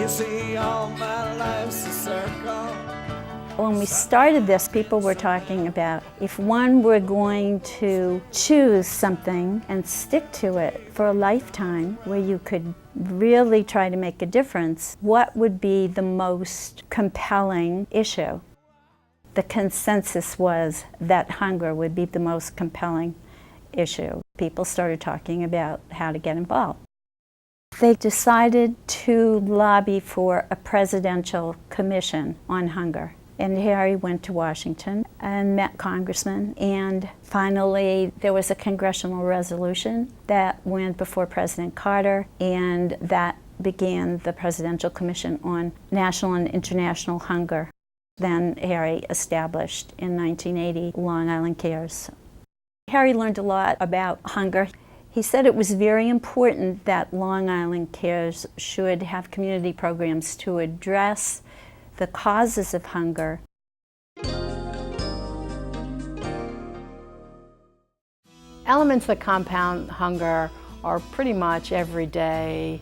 crazy, all my life's a circle. When we started this, people were talking about if one were going to choose something and stick to it for a lifetime where you could really try to make a difference, what would be the most compelling issue? The consensus was that hunger would be the most compelling issue. People started talking about how to get involved. They decided to lobby for a presidential commission on hunger. And Harry went to Washington and met congressmen, and finally there was a congressional resolution that went before President Carter, and that began the Presidential Commission on National and International Hunger. Then Harry established in 1980 Long Island Cares. Harry learned a lot about hunger. He said it was very important that Long Island Cares should have community programs to address the causes of hunger. Elements that compound hunger are pretty much everyday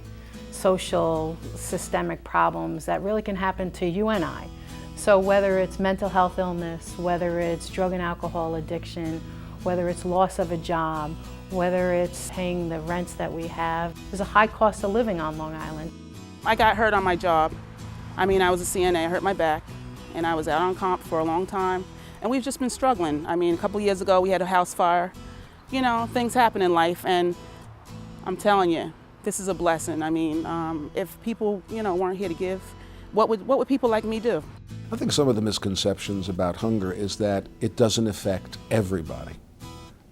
social, systemic problems that really can happen to you and I. So whether it's mental health illness, whether it's drug and alcohol addiction, whether it's loss of a job, whether it's paying the rents that we have, there's a high cost of living on Long Island. I got hurt on my job. I was a CNA, I hurt my back, and I was out on comp for a long time. And we've just been struggling. A couple years ago we had a house fire. You know, things happen in life, and I'm telling you, this is a blessing. If people, weren't here to give, what would people like me do? I think some of the misconceptions about hunger is that it doesn't affect everybody,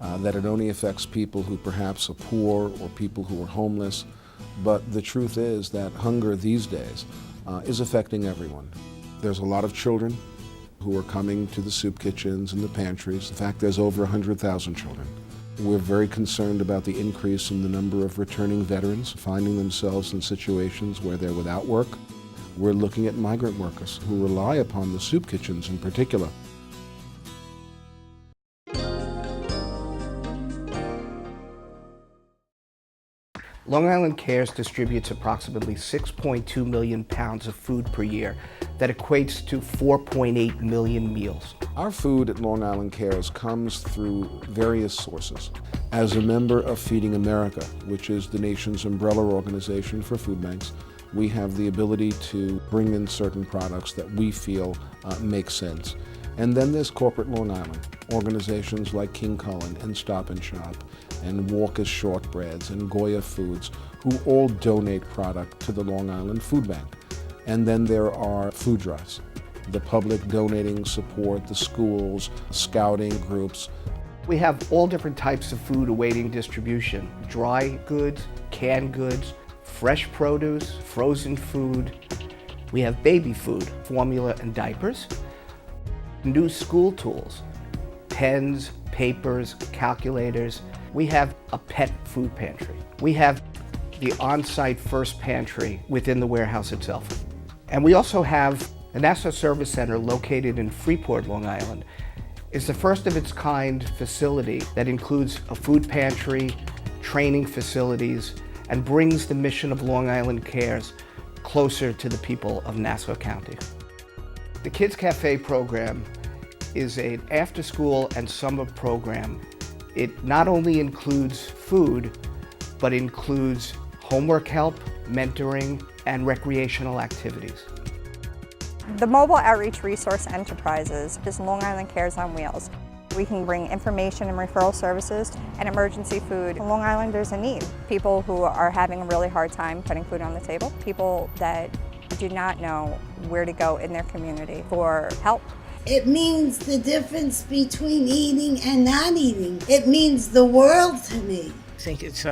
that it only affects people who perhaps are poor or people who are homeless. But the truth is that hunger these days is affecting everyone. There's a lot of children who are coming to the soup kitchens and the pantries. In fact, there's over 100,000 children. We're very concerned about the increase in the number of returning veterans finding themselves in situations where they're without work. We're looking at migrant workers who rely upon the soup kitchens in particular. Long Island Cares distributes approximately 6.2 million pounds of food per year. That equates to 4.8 million meals. Our food at Long Island Cares comes through various sources. As a member of Feeding America, which is the nation's umbrella organization for food banks, we have the ability to bring in certain products that we feel make sense. And then there's corporate Long Island, organizations like King Cullen and Stop and Shop and Walker's Shortbreads and Goya Foods, who all donate product to the Long Island Food Bank. And then there are food drives, the public donating support, the schools, scouting groups. We have all different types of food awaiting distribution: dry goods, canned goods, fresh produce, frozen food. We have baby food, formula and diapers, new school tools, pens, papers, calculators. We have a pet food pantry. We have the on-site first pantry within the warehouse itself. And we also have a NASA Service Center located in Freeport, Long Island. It's the first of its kind facility that includes a food pantry, training facilities, and brings the mission of Long Island Cares closer to the people of Nassau County. The Kids Cafe program is an after-school and summer program. It not only includes food, but includes homework help, mentoring, and recreational activities. The Mobile Outreach Resource Enterprises is Long Island Cares on Wheels. We can bring information and referral services and emergency food. Long Islanders in need, people who are having a really hard time putting food on the table, people that do not know where to go in their community for help. It means the difference between eating and not eating. It means the world to me. I think it's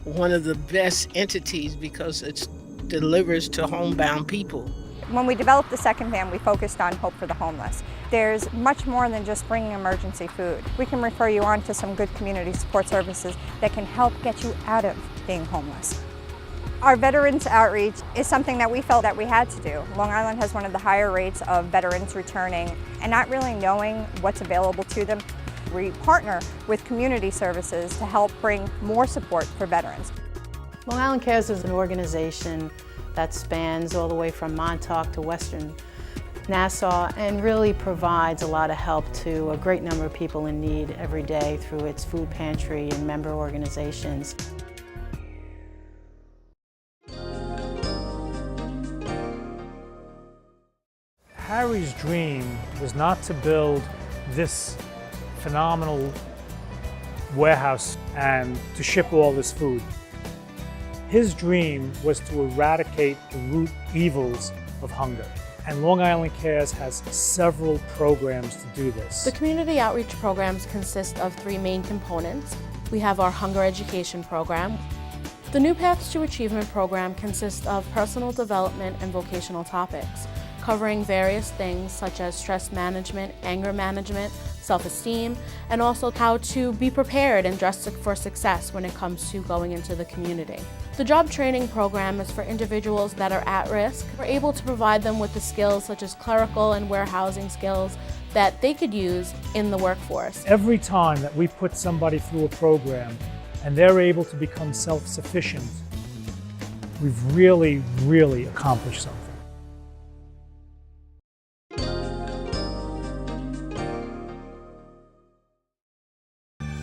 one of the best entities because it delivers to homebound people. When we developed the second van, we focused on Hope for the Homeless. There's much more than just bringing emergency food. We can refer you on to some good community support services that can help get you out of being homeless. Our Veterans Outreach is something that we felt that we had to do. Long Island has one of the higher rates of veterans returning and not really knowing what's available to them. We partner with community services to help bring more support for veterans. Long Island Cares is an organization that spans all the way from Montauk to Western Nassau and really provides a lot of help to a great number of people in need every day through its food pantry and member organizations. Harry's dream was not to build this phenomenal warehouse and to ship all this food. His dream was to eradicate the root evils of hunger. And Long Island Cares has several programs to do this. The community outreach programs consist of 3 main components. We have our hunger education program. The New Paths to Achievement program consists of personal development and vocational topics, covering various things such as stress management, anger management, self-esteem, and also how to be prepared and dressed for success when it comes to going into the community. The job training program is for individuals that are at risk. We're able to provide them with the skills such as clerical and warehousing skills that they could use in the workforce. Every time that we put somebody through a program and they're able to become self-sufficient, we've really, really accomplished something.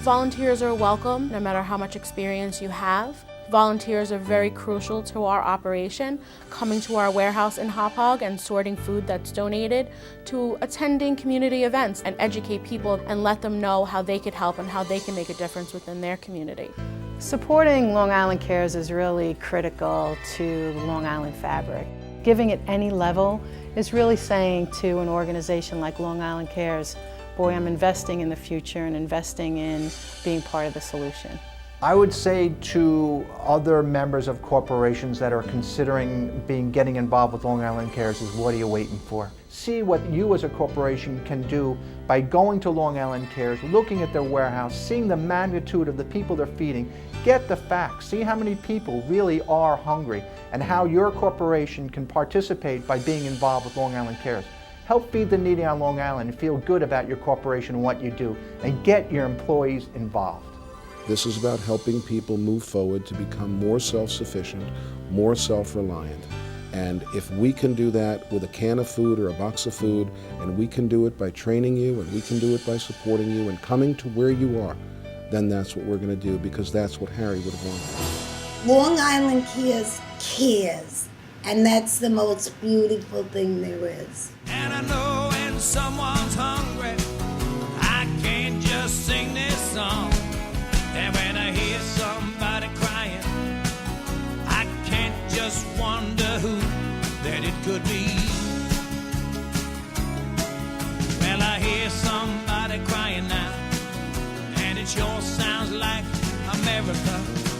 Volunteers are welcome, no matter how much experience you have. Volunteers are very crucial to our operation, coming to our warehouse in Hop Hog and sorting food that's donated, to attending community events and educate people and let them know how they could help and how they can make a difference within their community. Supporting Long Island Cares is really critical to the Long Island fabric. Giving at any level is really saying to an organization like Long Island Cares, boy, I'm investing in the future and investing in being part of the solution. I would say to other members of corporations that are considering getting involved with Long Island Cares is, what are you waiting for? See what you as a corporation can do by going to Long Island Cares, looking at their warehouse, seeing the magnitude of the people they're feeding, get the facts, see how many people really are hungry and how your corporation can participate by being involved with Long Island Cares. Help feed the needy on Long Island and feel good about your corporation and what you do, and get your employees involved. This is about helping people move forward to become more self-sufficient, more self-reliant. And if we can do that with a can of food or a box of food, and we can do it by training you, and we can do it by supporting you and coming to where you are, then that's what we're going to do, because that's what Harry would have wanted. Long Island cares, and that's the most beautiful thing there is. And I know when someone's hungry, I can't just sing this song. And when I hear somebody crying, I can't just wonder who that it could be. Well, I hear somebody crying now, and it sure sounds like America.